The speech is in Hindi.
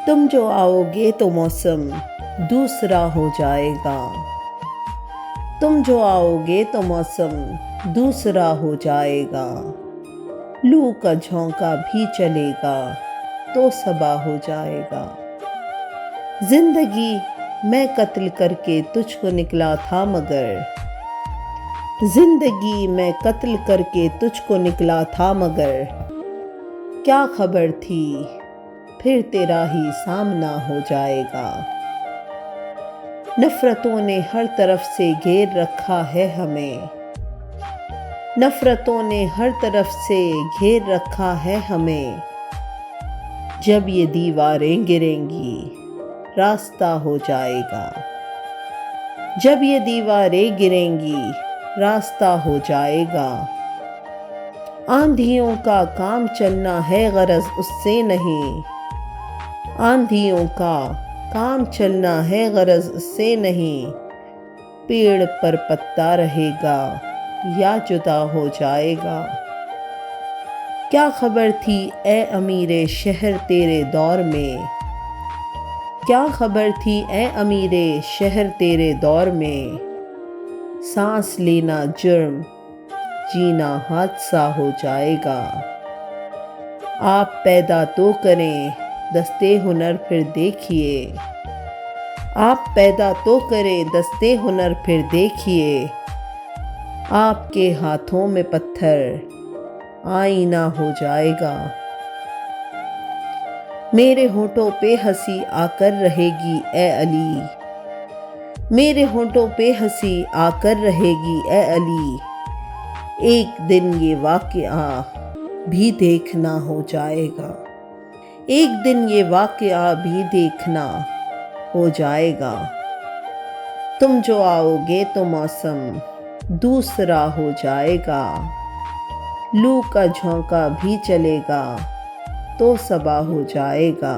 तुम जो आओगे तो मौसम दूसरा हो जाएगा। तुम जो आओगे तो मौसम दूसरा हो जाएगा। लू का झोंका भी चलेगा तो सबा हो जाएगा। जिंदगी मैं कत्ल करके तुझको निकला था मगर, जिंदगी मैं कत्ल करके तुझको निकला था मगर, क्या खबर थी फिर तेरा ही सामना हो जाएगा। नफरतों ने हर तरफ से घेर रखा है हमें, नफरतों ने हर तरफ से घेर रखा है हमें। जब ये दीवारें गिरेंगी रास्ता हो जाएगा। जब ये दीवारें गिरेंगी रास्ता हो जाएगा। आंधियों का काम चलना है गरज उससे नहीं, आंधियों का काम चलना है गरज उससे नहीं। पेड़ पर पत्ता रहेगा या जुदा हो जाएगा। क्या खबर थी ए अमीरे शहर तेरे दौर में, क्या खबर थी ए अमीरे शहर तेरे दौर में। सांस लेना जुर्म जीना हादसा हो जाएगा। आप पैदा तो करें दस्ते हुनर फिर देखिए, आप पैदा तो करें दस्ते हुनर फिर देखिए। आपके हाथों में पत्थर आईना हो जाएगा। मेरे होठों पे हंसी आकर रहेगी ए अली, मेरे होठों पे हंसी आकर रहेगी ए अली। एक दिन ये वाक़या भी देखना हो जाएगा, एक दिन ये वाक़या भी देखना हो जाएगा। तुम जो आओगे तो मौसम दूसरा हो जाएगा। लू का झोंका भी चलेगा तो सबा हो जाएगा।